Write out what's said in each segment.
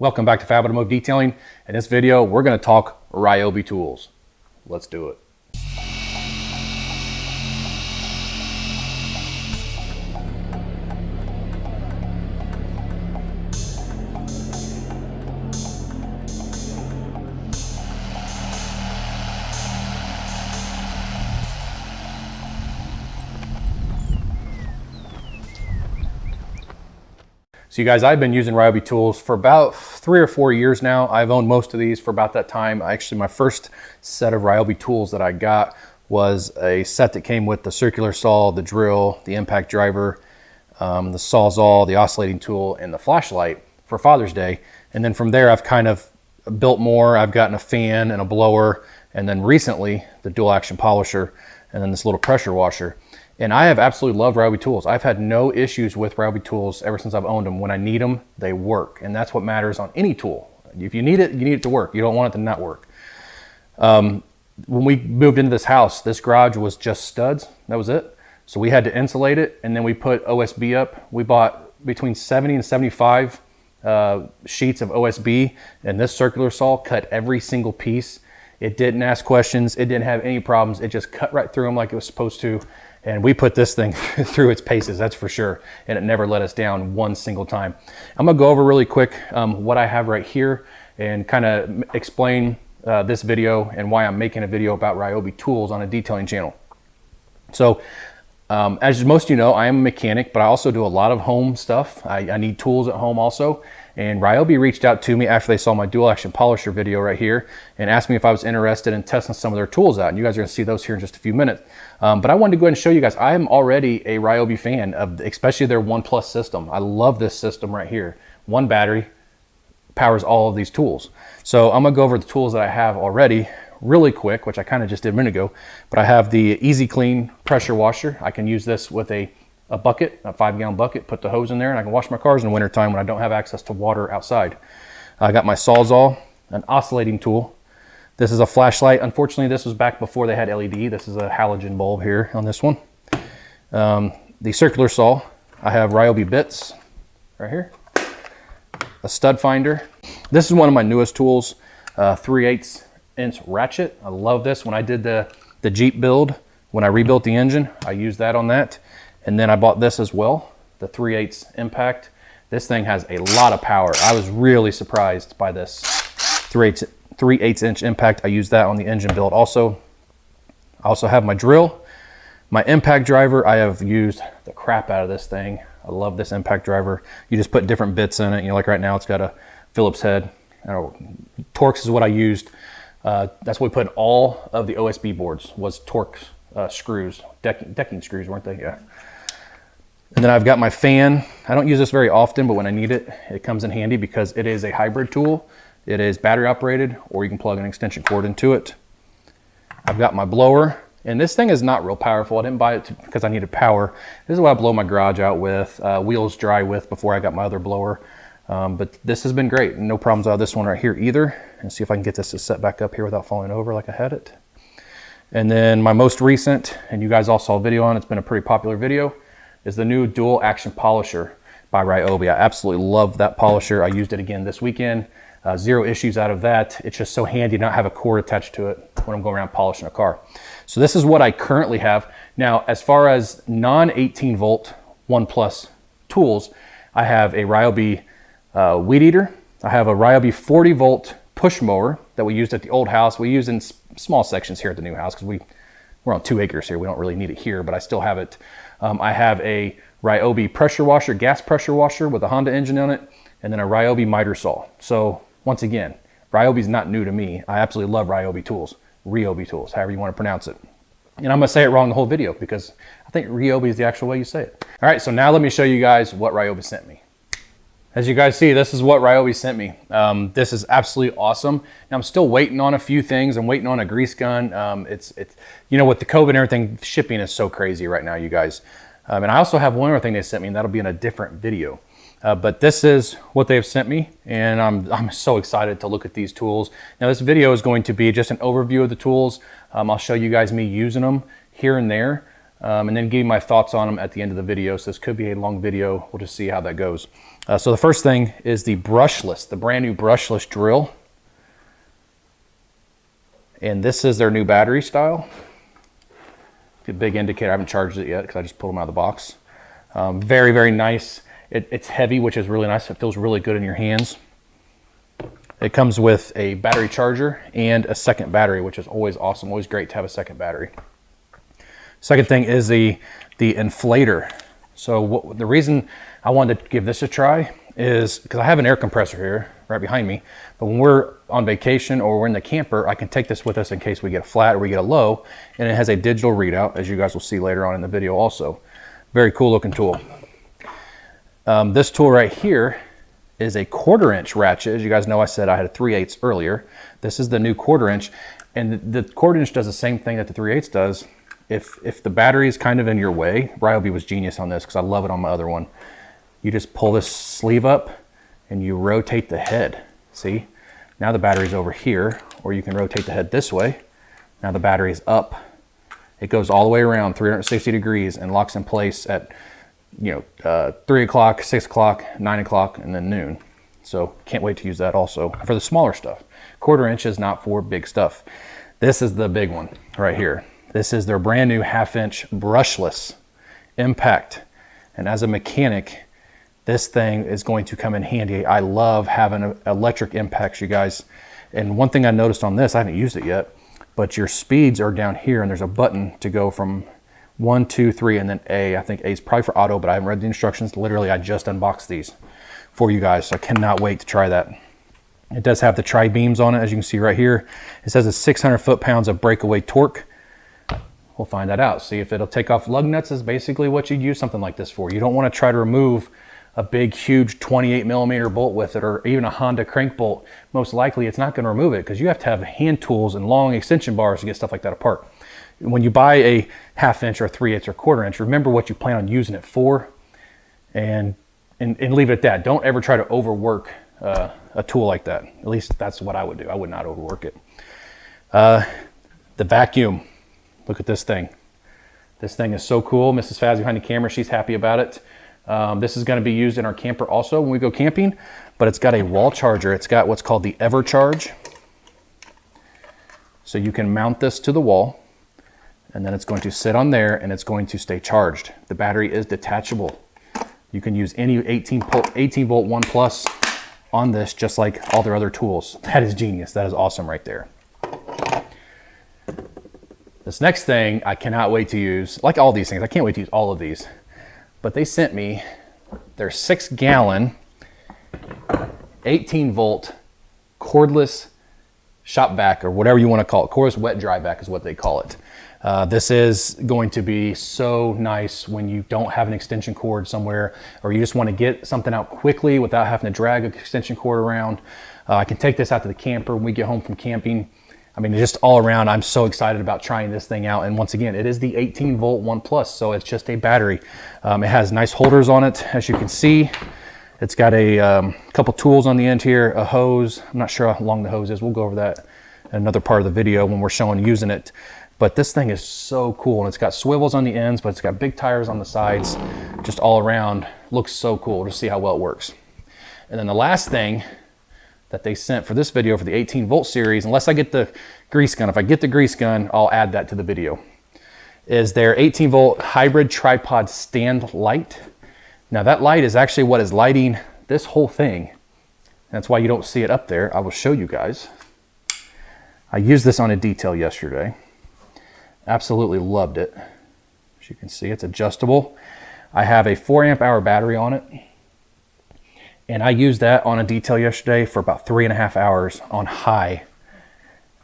Welcome back to Fab Automotive Detailing. In this video, we're going to talk Ryobi tools. Let's do it. So you guys, I've been using Ryobi tools for about 3 or 4 years now. I've owned most of these for about that time. Actually, my first set of Ryobi tools that I got was a set that came with the circular saw, the drill, the impact driver, the sawzall, the oscillating tool, and the flashlight for Father's Day. And then from there, I've kind of built more. I've gotten a fan and a blower, and then recently the dual action polisher, and then this little pressure washer. And I have absolutely loved Ryobi tools. I've had no issues with Ryobi tools ever since I've owned them. When I need them, they work. And that's what matters on any tool. If you need it to work. You don't want it to not work. When we moved into this house, this garage was just studs. That was it. So we had to insulate it, and then we put OSB up. We bought between 70 and 75 sheets of OSB, and this circular saw cut every single piece. It didn't ask questions. It didn't have any problems. It just cut right through them like it was supposed to. And we put this thing through its paces, that's for sure. And it never let us down one single time. I'm gonna go over really quick what I have right here and kind of explain this video and why I'm making a video about Ryobi tools on a detailing channel. So as most of you know, I am a mechanic, but I also do a lot of home stuff. I need tools at home also. And Ryobi reached out to me after they saw my dual action polisher video right here and asked me if I was interested in testing some of their tools out. And you guys are gonna see those here in just a few minutes. But I wanted to go ahead and show you guys, I am already a Ryobi fan of especially their One Plus system. I love this system right here. One battery powers all of these tools. So I'm gonna go over the tools that I have already really quick, which I kind of just did a minute ago. But I have the Easy Clean pressure washer. I can use this with a bucket, a 5-gallon bucket, put the hose in there, and I can wash my cars in the wintertime when I don't have access to water outside. I got my Sawzall, an oscillating tool. This is a flashlight. Unfortunately, this was back before they had LED. This is a halogen bulb here on this one. The circular saw, I have Ryobi bits right here. A stud finder. This is one of my newest tools, 3/8 inch ratchet. I love this. When I did the Jeep build, when I rebuilt the engine, I used that on that. And then I bought this as well, the 3/8 Impact. This thing has a lot of power. I was really surprised by this 3/8 inch Impact. I used that on the engine build also. I also have my drill, my impact driver. I have used the crap out of this thing. I love this impact driver. You just put different bits in it. You know, like right now it's got a Phillips head. Torx is what I used. That's what we put in all of the OSB boards, was Torx screws, decking screws, weren't they? Yeah. And then I've got my fan. I don't use this very often, but when I need it, it comes in handy because it is a hybrid tool. It is battery operated, or you can plug an extension cord into it. I've got my blower, and this thing is not real powerful. I didn't buy it because I needed power. This is what I blow my garage out with, wheels dry with before I got my other blower. But this has been great. No problems out of this one right here either. And see if I can get this to set back up here without falling over like I had it. And then my most recent, and you guys all saw a video on, it's been a pretty popular video, is the new dual action polisher by Ryobi. I absolutely love that polisher. I used it again this weekend. Zero issues out of that. It's just so handy to not have a cord attached to it when I'm going around polishing a car. So this is what I currently have. Now, as far as non-18 volt One Plus tools, I have a Ryobi weed eater. I have a Ryobi 40 volt push mower that we used at the old house. We use in small sections here at the new house because we're on 2 acres here. We don't really need it here, but I still have it. I have a Ryobi pressure washer, gas pressure washer with a Honda engine on it, and then a Ryobi miter saw. So once again, Ryobi's not new to me. I absolutely love Ryobi tools, Ryobi tools, however you want to pronounce it. And I'm gonna say it wrong the whole video because I think Ryobi is the actual way you say it. All right, so now let me show you guys what Ryobi sent me. As you guys see, this is what Ryobi sent me. This is absolutely awesome. Now I'm still waiting on a few things. I'm waiting on a grease gun. It's you know, with the COVID and everything, shipping is so crazy right now, you guys. And I also have one other thing they sent me, and that'll be in a different video. But this is what they've sent me, and I'm so excited to look at these tools. Now this video is going to be just an overview of the tools. I'll show you guys me using them here and there. and then give you my thoughts on them at the end of the video. So this could be a long video. We'll just see how that goes. So the first thing is the brushless, the brand new brushless drill. And this is their new battery style. A big indicator. I haven't charged it yet because I just pulled them out of the box. Very, very nice. It's heavy, which is really nice. It feels really good in your hands. It comes with a battery charger and a second battery, which is always awesome. Always great to have a second battery. Second thing is the inflator. So the reason I wanted to give this a try is because I have an air compressor here right behind me, but when we're on vacation or we're in the camper, I can take this with us in case we get a flat or we get a low, and it has a digital readout, as you guys will see later on in the video also. Very cool looking tool. This tool right here is a 1/4 inch ratchet. As you guys know, I said I had a 3/8 earlier. This is the new 1/4 inch, and the 1/4 inch does the same thing that the 3/8 does. If the battery is kind of in your way, Ryobi was genius on this because I love it on my other one. You just pull this sleeve up and you rotate the head. See? Now the battery's over here, or you can rotate the head this way. Now the battery's up. It goes all the way around 360 degrees and locks in place at 3 o'clock, 6 o'clock, 9 o'clock, and then noon. So can't wait to use that also for the smaller stuff. 1/4 inch is not for big stuff. This is the big one right here. This is their brand new 1/2 inch brushless impact. And as a mechanic, this thing is going to come in handy. I love having electric impacts, you guys. And one thing I noticed on this, I haven't used it yet, but your speeds are down here and there's a button to go from 1, 2, 3, and then A. I think A is probably for auto, but I haven't read the instructions. Literally, I just unboxed these for you guys, so I cannot wait to try that. It does have the tri-beams on it, as you can see right here. It says it's 600 foot-pounds of breakaway torque. We'll find that out. See if it'll take off lug nuts is basically what you'd use something like this for. You don't want to try to remove a big, huge 28 millimeter bolt with it, or even a Honda crank bolt. Most likely it's not going to remove it because you have to have hand tools and long extension bars to get stuff like that apart. When you buy a 1/2 inch or 3/8 or 1/4 inch, remember what you plan on using it for and leave it at that. Don't ever try to overwork a tool like that. At least that's what I would do. I would not overwork it. The vacuum. Look at this thing. This thing is so cool. Mrs. Faz behind the camera, she's happy about it. This is going to be used in our camper also when we go camping, but it's got a wall charger. It's got what's called the Evercharge. So you can mount this to the wall, and then it's going to sit on there and it's going to stay charged. The battery is detachable. You can use any 18 volt 1 plus on this, just like all their other tools. That is genius. That is awesome right there. This next thing I cannot wait to use. Like all these things, I can't wait to use all of these. But they sent me their 6 gallon 18 volt cordless shop vac, or whatever you want to call it. Cordless wet dry vac is what they call it. This is going to be so nice when you don't have an extension cord somewhere, or you just want to get something out quickly without having to drag an extension cord around. I can take this out to the camper when we get home from camping. I mean, just all around, I'm so excited about trying this thing out. And once again, it is the 18 volt 1 plus, so it's just a battery. It has nice holders on it, as you can see. It's got a couple tools on the end here, a hose. I'm not sure how long the hose is. We'll go over that in another part of the video when we're showing using it. But this thing is so cool, and it's got swivels on the ends, but it's got big tires on the sides. Just all around, looks so cool. Just see how well it works. And then the last thing that they sent for this video for the 18 volt series, unless I get the grease gun. If I get the grease gun, I'll add that to the video, is their 18 volt hybrid tripod stand light. Now that light is actually what is lighting this whole thing. That's why you don't see it up there. I will show you guys. I used this on a detail yesterday. Absolutely loved it. As you can see, it's adjustable. I have a 4 amp hour battery on it. And I used that on a detail yesterday for about 3.5 hours on high,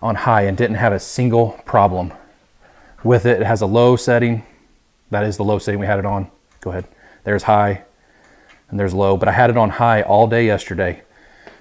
and didn't have a single problem with it. It has a low setting. That is the low setting we had it on. Go ahead. There's high and there's low, but I had it on high all day yesterday,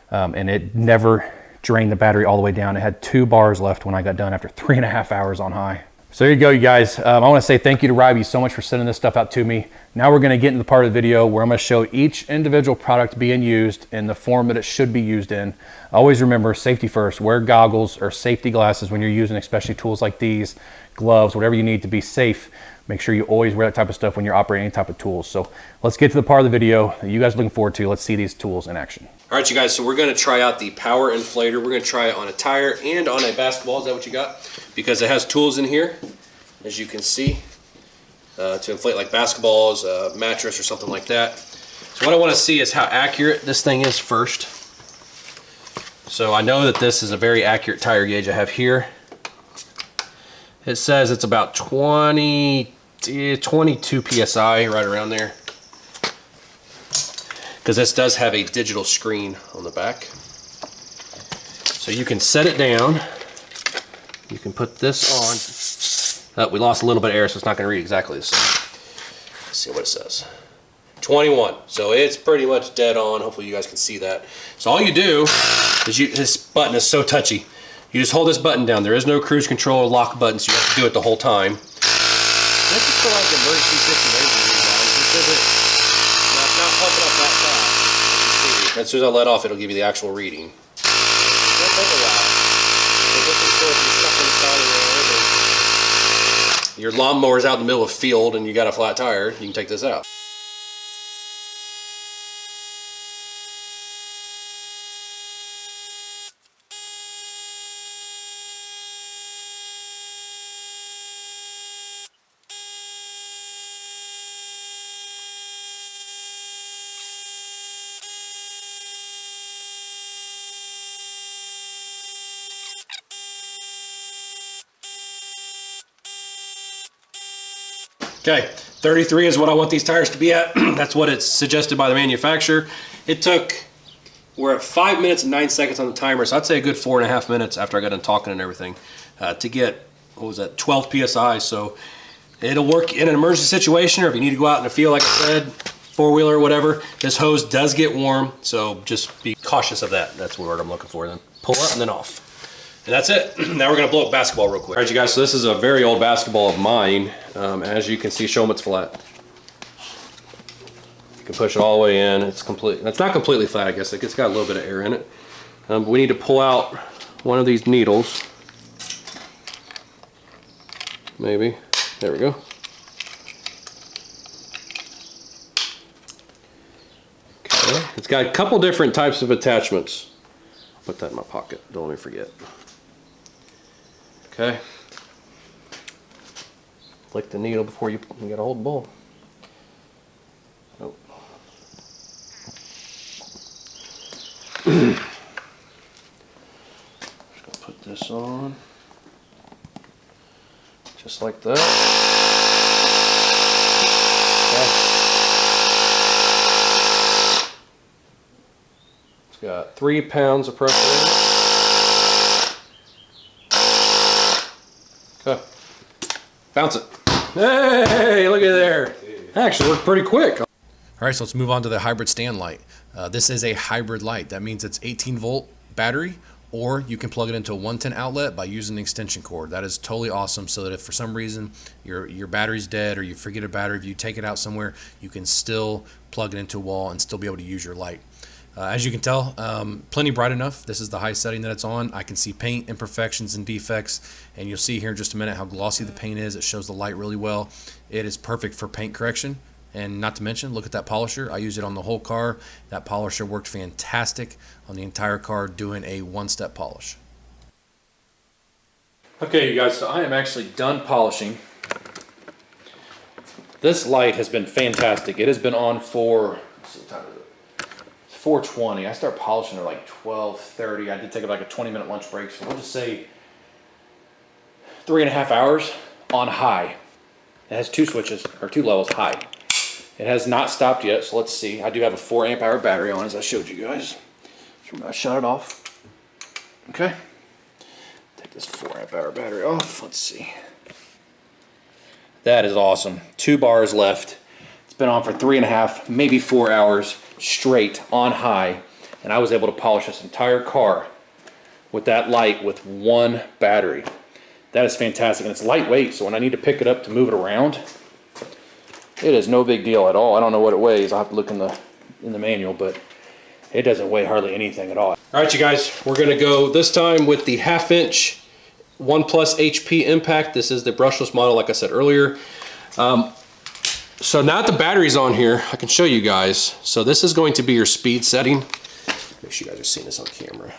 and it never drained the battery all the way down. It had 2 bars left when I got done after 3.5 hours on high. So there you go, you guys. I want to say thank you to Ryobi so much for sending this stuff out to me. Now we're going to get into the part of the video where I'm going to show each individual product being used in the form that it should be used in. Always remember, safety first. Wear goggles or safety glasses when you're using especially tools like these, gloves, whatever you need to be safe. Make sure you always wear that type of stuff when you're operating any type of tools. So let's get to the part of the video that you guys are looking forward to. Let's see these tools in action. All right, you guys, so we're gonna try out the power inflator. We're gonna try it on a tire and on a basketball. Is that what you got? Because it has tools in here, as you can see, to inflate like basketballs, a mattress or something like that. So what I wanna see is how accurate this thing is first. So I know that this is a very accurate tire gauge I have here. It says it's about 22 PSI, right around there. Because this does have a digital screen on the back. So you can set it down. You can put this on. Oh, we lost a little bit of air, so it's not gonna read exactly the same. Let's see what it says. 21, so it's pretty much dead on. Hopefully you guys can see that. So all you do is this button is so touchy. You just hold this button down. There is no cruise control or lock button, so you have to do it the whole time. This is for like emergency situations, guys. It's not pumping up that fast. As soon as I let off, it'll give you the actual reading. It'll take a while. Your lawnmower's out in the middle of a field and you got a flat tire, you can take this out. Okay, 33 is what I want these tires to be at. That's what it's suggested by the manufacturer. We're at 5 minutes and 9 seconds on the timer, so I'd say a good 4.5 minutes after I got done talking and everything to get, what was that, 12 PSI. So it'll work in an emergency situation, or if you need to go out in a field, like I said, four-wheeler or whatever. This hose does get warm, so just be cautious of that. That's the word I'm looking for. Then pull up and then off. And that's it. Now we're gonna blow up basketball real quick. All right, you guys, so this is a very old basketball of mine. As you can see, show them it's flat. You can push it all the way in. It's not completely flat, I guess. It's got a little bit of air in it. But we need to pull out one of these needles. Maybe. There we go. Okay. It's got a couple different types of attachments. I'll put that in my pocket. Don't let me forget. Okay. Flick the needle before you get a hold of the ball. Oh. Just gonna put this on. Just like that. Okay. It's got 3 pounds of pressure in it. Okay. Bounce it. Hey, look at there. Actually worked pretty quick. All right, so let's move on to the hybrid stand light. This is a hybrid light. That means it's 18-volt battery, or you can plug it into a 110 outlet by using an extension cord. That is totally awesome, so that if for some reason your battery's dead or you forget a battery, if you take it out somewhere, you can still plug it into a wall and still be able to use your light. As you can tell, plenty bright enough. This is the high setting that it's on. I can see paint imperfections and defects, and you'll see here in just a minute how glossy the paint is. It shows the light really well. It is perfect for paint correction, and not to mention, look at that polisher. I used it on the whole car. That polisher worked fantastic on the entire car, doing a one-step polish. Okay, you guys, so I am actually done polishing. This light has been fantastic. It has been on for, let's see what time is it? 4:20. I start polishing at like 12:30. I did take like a 20-minute lunch break, so we'll just say 3.5 hours on high. It has 2 switches, or 2 levels high. It has not stopped yet, so let's see. I do have a 4 amp hour battery on, as I showed you guys. So I'm gonna shut it off. Okay. Take this 4 amp hour battery off. Let's see. That is awesome. 2 bars left. It's been on for 3.5, maybe 4 hours straight on high, and I was able to polish this entire car with that light with 1 battery. That is fantastic, and it's lightweight, so when I need to pick it up to move it around, it is no big deal at all. I don't know what it weighs. I'll have to look in the manual, but it doesn't weigh hardly anything at all. All right, you guys, we're gonna go this time with the 1/2 inch 1+ HP Impact. This is the brushless model, like I said earlier. So now that the battery's on here, I can show you guys. So this is going to be your speed setting. Make sure you guys are seeing this on camera.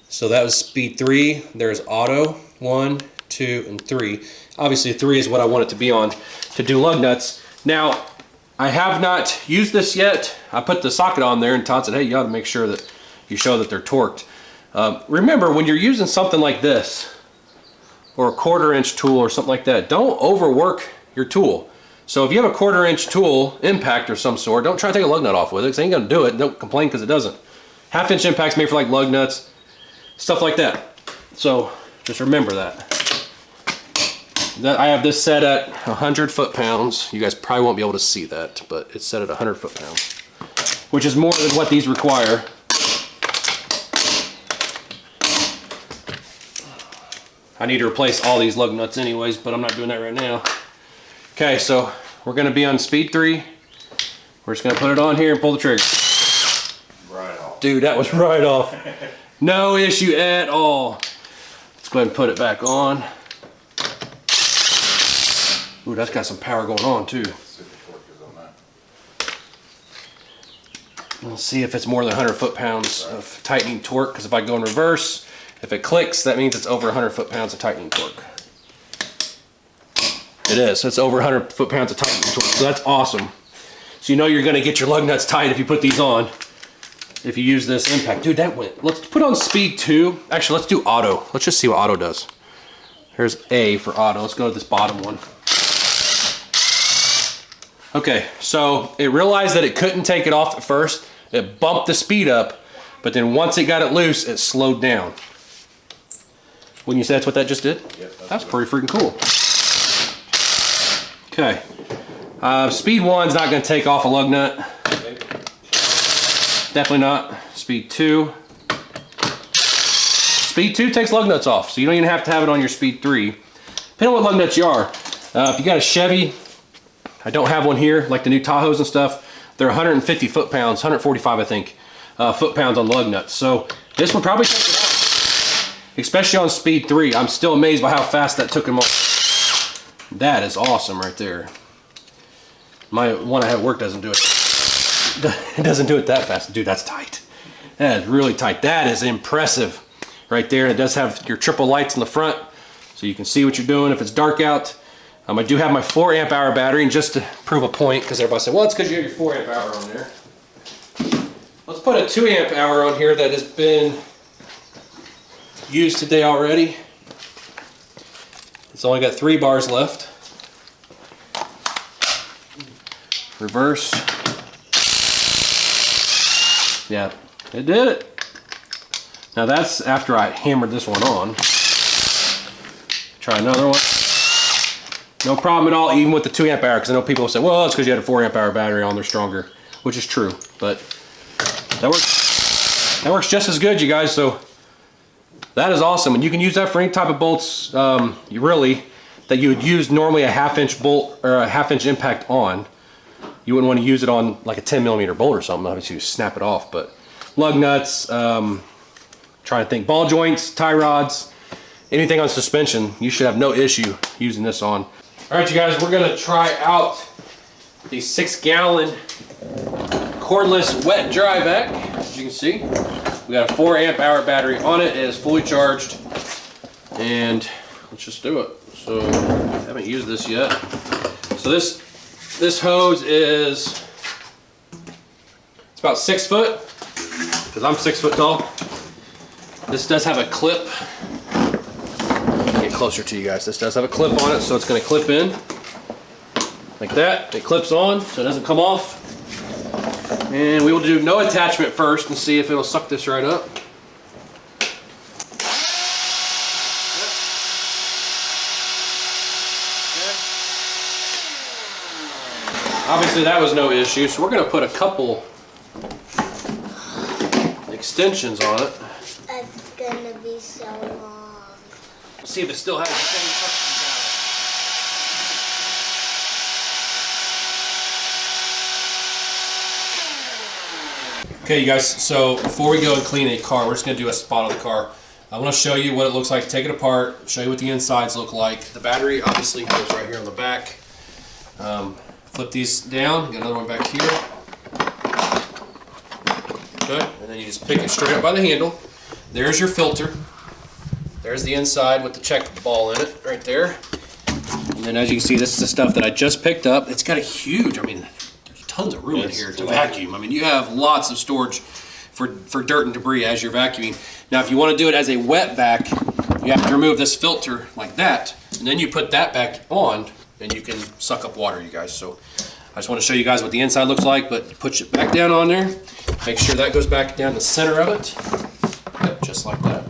So that was speed 3. There's auto, 1, 2, and 3. Obviously 3 is what I want it to be on to do lug nuts. Now, I have not used this yet. I put the socket on there and Todd said, hey, you ought to make sure that you show that they're torqued. Remember, when you're using something like this, or a 1/4 inch tool or something like that, don't overwork your tool. So if you have a 1/4 inch tool, impact or some sort, don't try to take a lug nut off with it, because it ain't gonna do it. Don't complain because it doesn't. 1/2 inch impact's made for like lug nuts, stuff like that. So just remember that. I have this set at 100 foot-pounds. You guys probably won't be able to see that, but it's set at 100 foot-pounds, which is more than what these require. I need to replace all these lug nuts anyways, but I'm not doing that right now. Okay, so we're gonna be on speed 3. We're just gonna put it on here and pull the trigger. Right off. Dude, that was right off. No issue at all. Let's go ahead and put it back on. Ooh, that's got some power going on too. We'll see if it's more than 100 foot-pounds of tightening torque, because if I go in reverse, if it clicks, that means it's over 100 foot-pounds of tightening torque. It is. It's over 100 foot-pounds of tightening torque, so that's awesome. So you know you're going to get your lug nuts tight if you put these on, if you use this impact. Dude, that went. Let's put on speed 2. Actually, let's do auto. Let's just see what auto does. Here's A for auto. Let's go to this bottom one. Okay, so it realized that it couldn't take it off at first. It bumped the speed up, but then once it got it loose, it slowed down. Wouldn't you say that's what that just did? Yep, that's pretty freaking cool. Okay, speed 1's not going to take off a lug nut. Definitely not. Speed 2. Speed 2 takes lug nuts off, so you don't even have to have it on your speed 3. Depending on what lug nuts you are. If you got a Chevy, I don't have one here, like the new Tahoes and stuff, they're 150 foot-pounds, 145 I think, foot-pounds on lug nuts. So this one probably takes it off, especially on speed 3. I'm still amazed by how fast that took him off. That is awesome right there. My one I have at work doesn't do it. It doesn't do it that fast. Dude, that's tight. That is really tight. That is impressive right there. It does have your triple lights in the front, so you can see what you're doing if it's dark out. I do have my 4 amp hour battery, and just to prove a point, because everybody said, well, it's because you have your 4 amp hour on there. Let's put a 2 amp hour on here that has been used today already. It's only got 3 bars left. Reverse. Yeah, it did it. Now that's after I hammered this one on. Try another one. No problem at all, even with the 2 amp hour, because I know people will say, well, it's because you had a 4 amp hour battery on, they're stronger, which is true, but that works just as good, you guys. So that is awesome, and you can use that for any type of bolts, that you would use normally a 1/2 inch bolt or a 1/2 inch impact on. You wouldn't want to use it on like a 10mm bolt or something, obviously you snap it off, but lug nuts, trying to think, ball joints, tie rods, anything on suspension, you should have no issue using this on. All right, you guys, we're gonna try out the 6-gallon cordless wet dry vac. As you can see, we got a 4 amp hour battery on it. It is fully charged, and let's just do it. So I haven't used this yet. So this hose is, it's about 6 foot, because I'm 6 foot tall. This does have a clip. Get closer to you guys. This does have a clip on it, so it's going to clip in like that. It clips on, so it doesn't come off. And we will do no attachment first and see if it'll suck this right up. Obviously that was no issue, so we're going to put a couple extensions on it. It's going to be so long. See if it still has the same functionality. Okay, you guys, so before we go and clean a car, we're just going to do a spot of the car. I want to show you what it looks like, take it apart, show you what the insides look like. The battery obviously goes right here on the back. Flip these down, get another one back here. Okay, and then you just pick it straight up by the handle. There's your filter. There's the inside with the check ball in it, right there. And then as you can see, this is the stuff that I just picked up. It's got a huge, I mean, there's tons of room in here to vacuum. I mean, you have lots of storage for dirt and debris as you're vacuuming. Now, if you want to do it as a wet vac, you have to remove this filter like that, and then you put that back on, and you can suck up water, you guys. So I just want to show you guys what the inside looks like, but push it back down on there. Make sure that goes back down the center of it. Yep, just like that.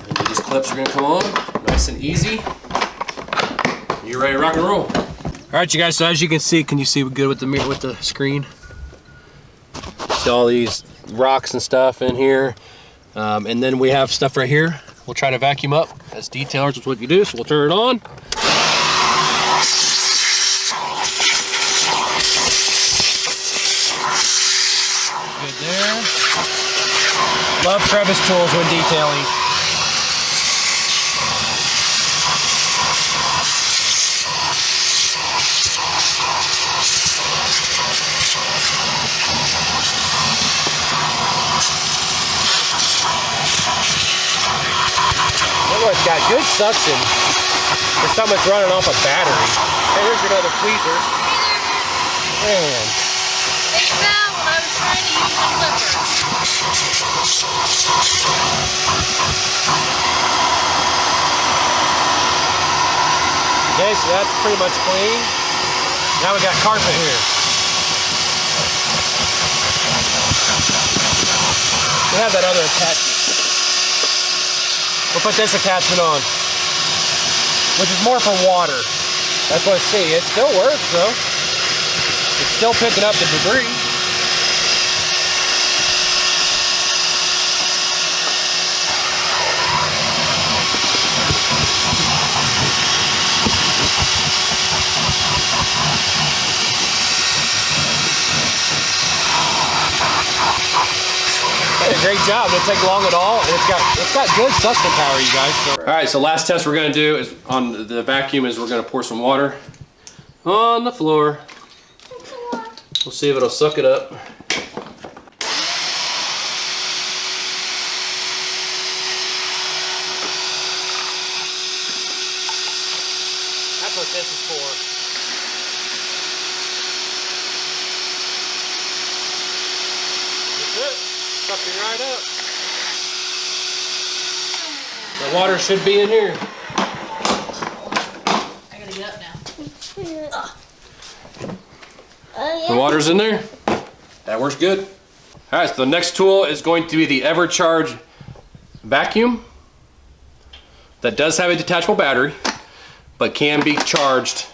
And these clips are going to come on, nice and easy. You're ready to rock and roll. All right, you guys, so as you can see, can you see good with the mirror, with the screen? See all these rocks and stuff in here. And then we have stuff right here. We'll try to vacuum up. As detailers, is what you do, so we'll turn it on. Good there. Love crevice tools when detailing. It's got good suction for something that's running off a battery. Hey, here's your other tweezers. Man. They fell when I was trying to use the clipper. Okay, so that's pretty much clean. Now we got carpet here. We have that other attachment. We'll put this attachment on, which is more for water. That's what I see. It still works though. It's still picking up the debris. Great job. It didn't take long at all. And it's got good suction power, you guys. So. All right, so last test we're going to do is on the vacuum is we're going to pour some water on the floor. We'll see if it'll suck it up. That's what this is for. Sucking right up. The water should be in here. I gotta get up now. The water's in there. That works good. All right, so the next tool is going to be the Evercharge vacuum. That does have a detachable battery, but can be charged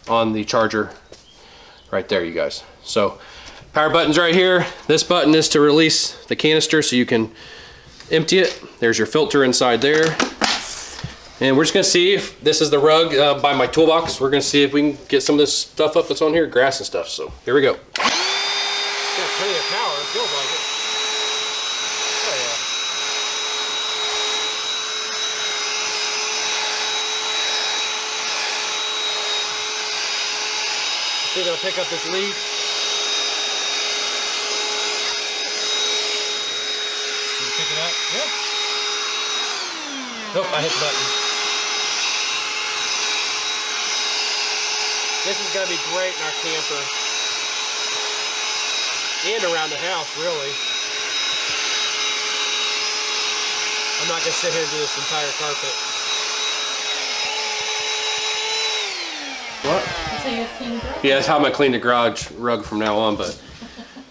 on the charger right there, you guys. So power button's right here. This button is to release the canister so you can empty it. There's your filter inside there. And we're just gonna see if this is the rug by my toolbox. We're gonna see if we can get some of this stuff up that's on here, grass and stuff. So here we go. Got plenty of power, it feels like it. Oh yeah. So you're gonna pick up this leaf. Pick it up. Yeah. Nope, I hit the button. This is going to be great in our camper. And around the house, really. I'm not going to sit here and do this entire carpet. What? That's how you have to clean the garage? Yeah, that's how I'm going to clean the garage rug from now on, but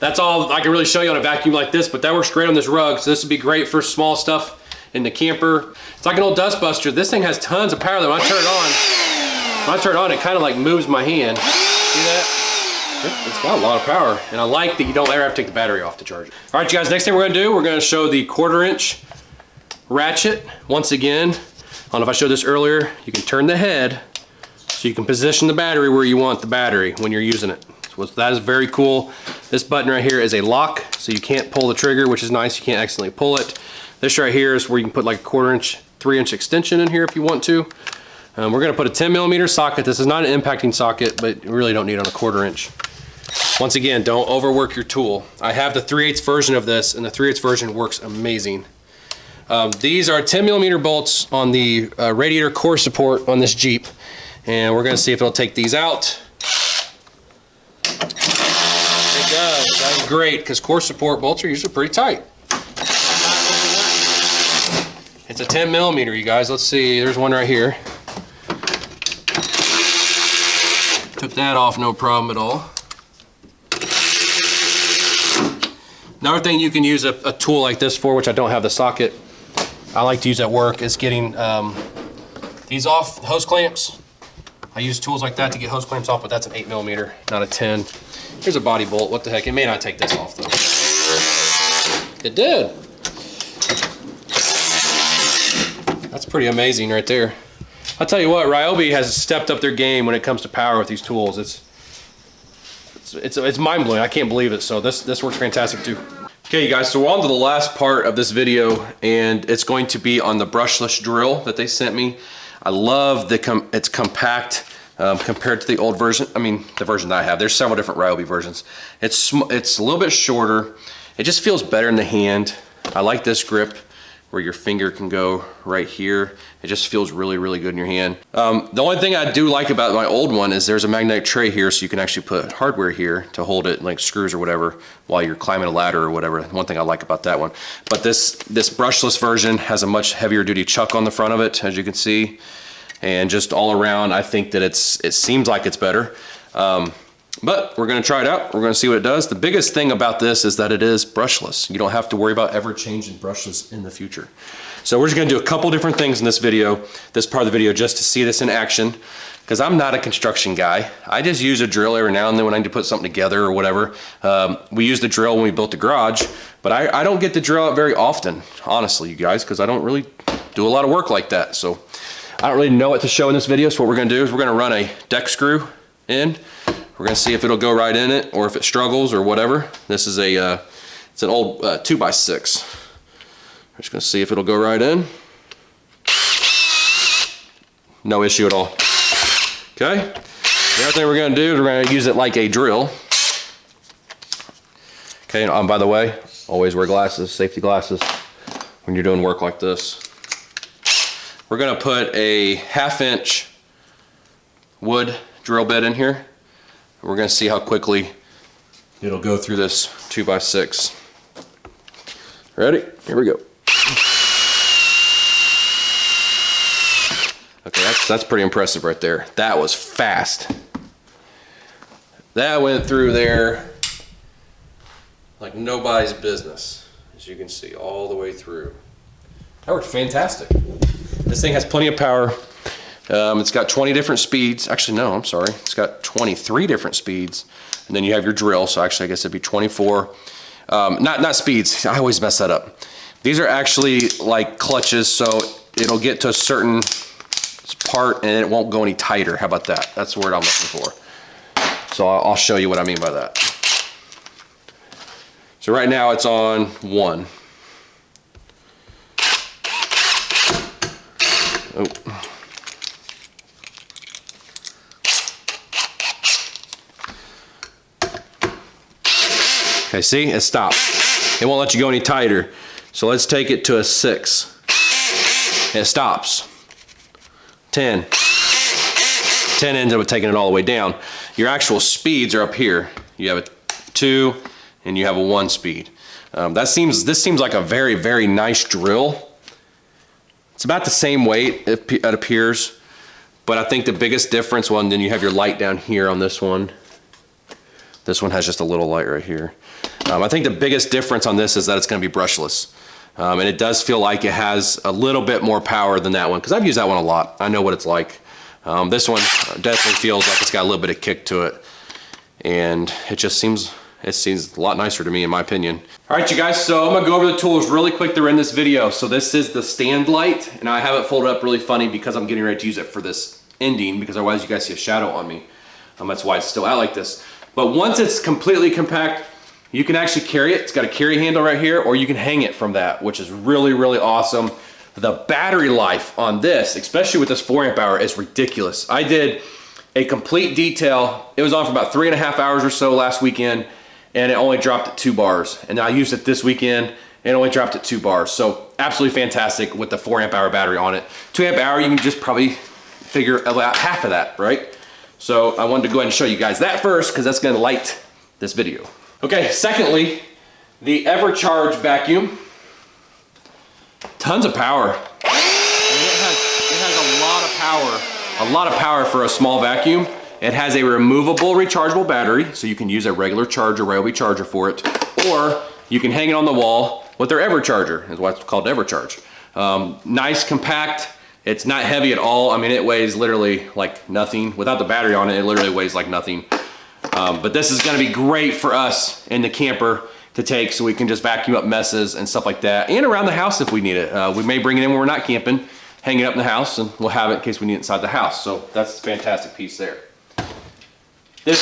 that's all I can really show you on a vacuum like this, but that works great on this rug, so this would be great for small stuff in the camper. It's like an old dust buster. This thing has tons of power that when I turn it on, it kind of like moves my hand. See that? It's got a lot of power, and I like that you don't ever have to take the battery off to charge it. All right, you guys, next thing we're gonna do, we're gonna show the 1/4 inch ratchet. Once again, I don't know if I showed this earlier, you can turn the head so you can position the battery where you want the battery when you're using it. So that is very cool. This button right here is a lock, so you can't pull the trigger, which is nice. You can't accidentally pull it. This right here is where you can put like a 1/4 inch, 3 inch extension in here if you want to. We're gonna put a 10mm socket. This is not an impacting socket, but you really don't need it on a 1/4 inch. Once again, don't overwork your tool. I have the 3/8 version of this, and the 3/8 version works amazing. These are 10mm bolts on the radiator core support on this Jeep, and we're gonna see if it'll take these out. It does. That's great, because core support bolts are usually pretty tight. It's a 10mm, you guys. Let's see. There's one right here. Took that off, no problem at all. Another thing you can use a tool like this for, which I don't have the socket, I like to use at work, is getting these off hose clamps. I use tools like that to get hose clamps off, but that's an 8mm, not a 10. Here's a body bolt. What the heck? It may not take this off though. It did. That's pretty amazing right there. I'll tell you what, Ryobi has stepped up their game when it comes to power with these tools. It's mind-blowing. I can't believe it. So this works fantastic too. Okay, you guys, so we're on to the last part of this video, and it's going to be on the brushless drill that they sent me. I love it's compact compared to the old version. I mean, the version that I have. There's several different Ryobi versions. It's a little bit shorter. It just feels better in the hand. I like this grip where your finger can go right here. It just feels really, really good in your hand. The only thing I do like about my old one is there's a magnetic tray here, so you can actually put hardware here to hold it, like screws or whatever, while you're climbing a ladder or whatever. One thing I like about that one. But this brushless version has a much heavier duty chuck on the front of it, as you can see. And just all around, I think that it seems like it's better. But we're gonna try it out. We're gonna see what it does. The biggest thing about this is that it is brushless. You don't have to worry about ever changing brushes in the future. So we're just gonna do a couple different things in this video, this part of the video, just to see this in action, because I'm not a construction guy. I just use a drill every now and then when I need to put something together or whatever. We used the drill when we built the garage, but I don't get the drill out very often, honestly, you guys, because I don't really do a lot of work like that. So I don't really know what to show in this video, so what we're gonna do is we're gonna run a deck screw in. We're gonna see if it'll go right in it or if it struggles or whatever. This is it's an old 2x6. We're just gonna see if it'll go right in. No issue at all. Okay, the other thing we're gonna do is we're gonna use it like a drill. Okay, and by the way, always wear glasses, safety glasses, when you're doing work like this. We're gonna put a 1/2 inch wood drill bit in here. We're gonna see how quickly it'll go through this 2x6. Ready? Here we go. Okay, that's pretty impressive right there. That was fast. That went through there like nobody's business, as you can see, all the way through. That worked fantastic. This thing has plenty of power. It's got 20 different speeds. Actually, no, I'm sorry. It's got 23 different speeds. And then you have your drill, so actually I guess it'd be 24. Not speeds, I always mess that up. These are actually like clutches, so it'll get to a certain part and it won't go any tighter. How about that? That's the word I'm looking for. So I'll show you what I mean by that. So right now it's on 1. Oh. Okay, see, it stopped. It won't let you go any tighter. So let's take it to a 6. And it stops. 10. 10 ends up taking it all the way down. Your actual speeds are up here. You have a 2 and you have a 1 speed. This seems like a very, very nice drill. It's about the same weight, it appears. But I think the biggest difference, well, and then you have your light down here on this one. This one has just a little light right here. I think the biggest difference on this is that it's going to be brushless. And it does feel like it has a little bit more power than that one, because I've used that one a lot. I know what it's like. This one definitely feels like it's got a little bit of kick to it. And it seems a lot nicer to me, in my opinion. All right, you guys, so I'm gonna go over the tools really quick that are in this video. So this is the stand light, and I have it folded up really funny because I'm getting ready to use it for this ending, because otherwise you guys see a shadow on me. That's why it's still out like this. But once it's completely compact, you can actually carry it. It's got a carry handle right here, or you can hang it from that, which is really, really awesome. the battery life on this, especially with this 4 amp hour, is ridiculous. I did a complete detail. It was on for about 3.5 hours or so last weekend, and it only dropped at 2 bars. And I used it this weekend, and it only dropped at 2 bars. So absolutely fantastic with the 4 amp hour battery on it. 2 amp hour, you can just probably figure about half of that, right? So I wanted to go ahead and show you guys that first, because that's gonna light this video. Okay, secondly, the Evercharge vacuum. Tons of power. I mean, it has a lot of power for a small vacuum. It has a removable rechargeable battery, so you can use a regular charger, Ryobi charger for it, or you can hang it on the wall with their Evercharger, is why it's called Evercharge. Nice, compact. It's not heavy at all. I mean, it weighs literally like nothing. Without the battery on it, it literally weighs like nothing. But this is gonna be great for us in the camper to take, so we can just vacuum up messes and stuff like that, and around the house if we need it. We may bring it in when we're not camping, hang it up in the house, and we'll have it in case we need it inside the house. So that's a fantastic piece there. This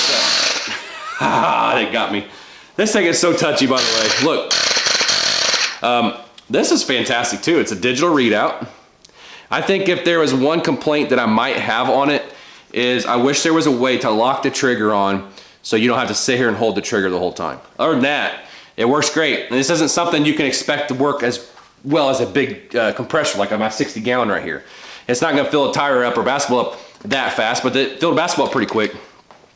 it got me. This thing is so touchy, by the way. Look, this is fantastic too. It's a digital readout. I think if there was one complaint that I might have on it, is I wish there was a way to lock the trigger on so you don't have to sit here and hold the trigger the whole time. Other than that, it works great. And this isn't something you can expect to work as well as a big compressor like my 60 gallon right here. It's not gonna fill a tire up or basketball up that fast, but it filled a basketball up pretty quick.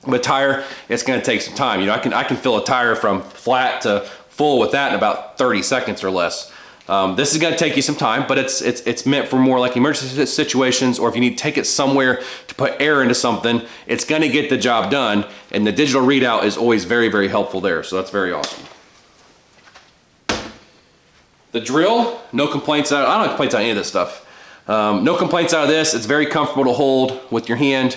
But tire, it's gonna take some time. You know, I can fill a tire from flat to full with that in about 30 seconds or less. This is gonna take you some time, but it's meant for more like emergency situations, or if you need to take it somewhere to put air into something, it's gonna get the job done. And the digital readout is always very, very helpful there. So that's very awesome. The drill, no complaints out. I don't have complaints on any of this stuff. No complaints out of this. It's very comfortable to hold with your hand.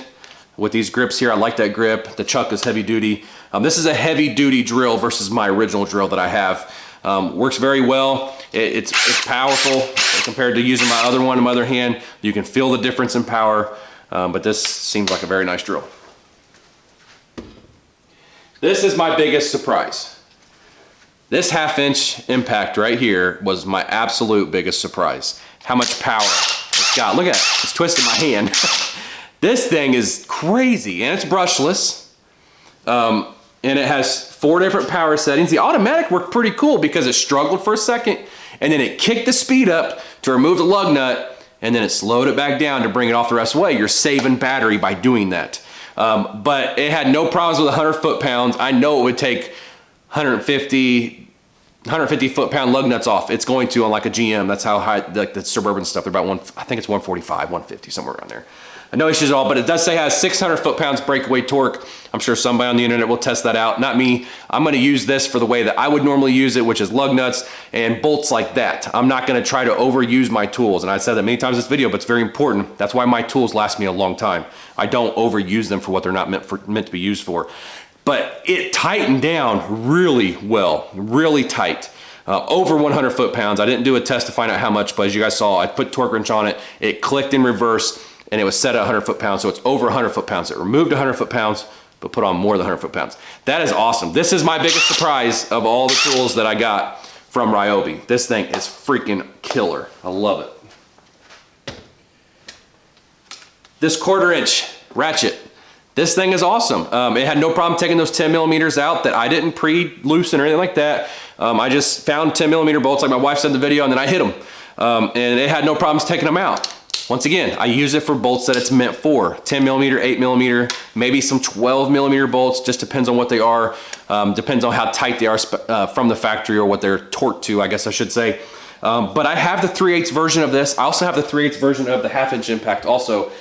With these grips here, I like that grip. The chuck is heavy duty. This is a heavy duty drill versus my original drill that I have. Works very well. It's powerful compared to using my other one in my other hand. You can feel the difference in power, but this seems like a very nice drill. This is my biggest surprise. This 1/2-inch impact right here was my absolute biggest surprise. How much power it's got. Look at it, it's twisting my hand. This thing is crazy, and it's brushless. And it has 4 different power settings. The automatic worked pretty cool because it struggled for a second, and then it kicked the speed up to remove the lug nut, and then it slowed it back down to bring it off the rest of the way. You're saving battery by doing that. But it had no problems with 100 foot-pounds. I know it would take 150 foot-pound lug nuts off. It's going to on like a GM. That's how high, like the Suburban stuff, they're about I think it's 145, 150, somewhere around there. No issues at all, but it does say it has 600 foot-pounds breakaway torque. I'm sure somebody on the internet will test that out. Not me. I'm gonna use this for the way that I would normally use it, which is lug nuts and bolts like that. I'm not gonna try to overuse my tools. And I said that many times in this video, but it's very important. That's why my tools last me a long time. I don't overuse them for what they're not meant to be used for. But it tightened down really well, really tight. Over 100 foot-pounds. I didn't do a test to find out how much, but as you guys saw, I put torque wrench on it. It clicked in reverse, and it was set at 100 foot-pounds, so it's over 100 foot-pounds. It removed 100 foot-pounds, but put on more than 100 foot-pounds. That is awesome. This is my biggest surprise of all the tools that I got from Ryobi. This thing is freaking killer. I love it. This 1/4-inch ratchet. This thing is awesome. It had no problem taking those 10 millimeters out that I didn't pre-loosen or anything like that. I just found 10 millimeter bolts like my wife said in the video, and then I hit them. And it had no problems taking them out. Once again, I use it for bolts that it's meant for. 10 millimeter, 8 millimeter, maybe some 12 millimeter bolts, just depends on what they are. Depends on how tight they are from the factory or what they're torqued to, I guess I should say. But I have the 3/8 version of this. I also have the 3/8 version of the 1/2-inch impact also.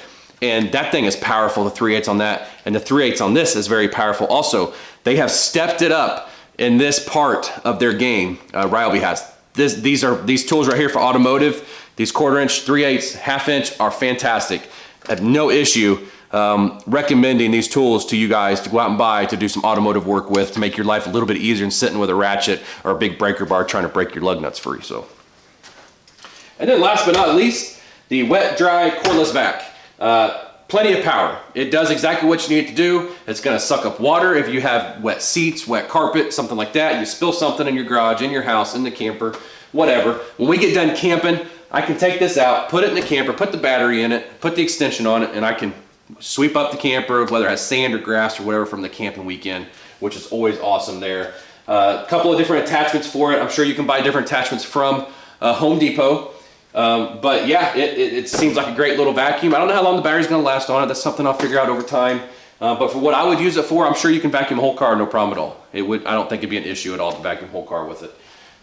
And that thing is powerful, the 3/8 on that. And the 3/8 on this is very powerful also. They have stepped it up in this part of their game, Ryobi has. These tools right here for automotive, these 1/4-inch, 3/8, 1/2-inch are fantastic. I have no issue recommending these tools to you guys to go out and buy to do some automotive work with, to make your life a little bit easier than sitting with a ratchet or a big breaker bar trying to break your lug nuts free. So, and then last but not least, the wet dry cordless vac. Plenty of power. It does exactly what you need it to do. It's gonna suck up water if you have wet seats, wet carpet, something like that. You spill something in your garage, in your house, in the camper, whatever. When we get done camping, I can take this out, put it in the camper, put the battery in it, put the extension on it, and I can sweep up the camper, whether it has sand or grass or whatever from the camping weekend, which is always awesome there. A couple of different attachments for it. I'm sure you can buy different attachments from Home Depot. But yeah, it seems like a great little vacuum. I don't know how long the battery's gonna last on it. That's something I'll figure out over time. But for what I would use it for, I'm sure you can vacuum a whole car, no problem at all. I don't think it'd be an issue at all to vacuum a whole car with it.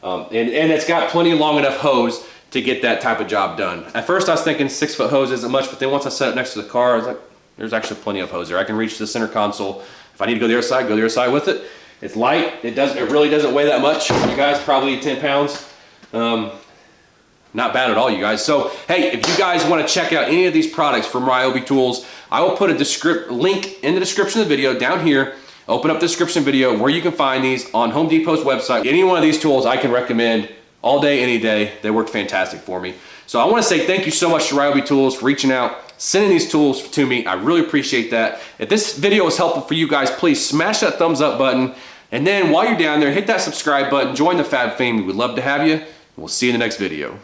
And it's got plenty of long enough hose to get that type of job done. At first I was thinking 6-foot hose isn't much, but then once I set it next to the car, I was like, there's actually plenty of hose there. I can reach the center console. If I need to go the other side with it. It's light. It really doesn't weigh that much. You guys, probably 10 pounds. Not bad at all, you guys. So, hey, if you guys want to check out any of these products from Ryobi Tools, I will put a link in the description of the video down here. Open up the description video where you can find these on Home Depot's website. Any one of these tools I can recommend all day, any day. They work fantastic for me. So I want to say thank you so much to Ryobi Tools for reaching out, sending these tools to me. I really appreciate that. If this video was helpful for you guys, please smash that thumbs up button. And then while you're down there, hit that subscribe button, join the Fab family. We'd love to have you. We'll see you in the next video.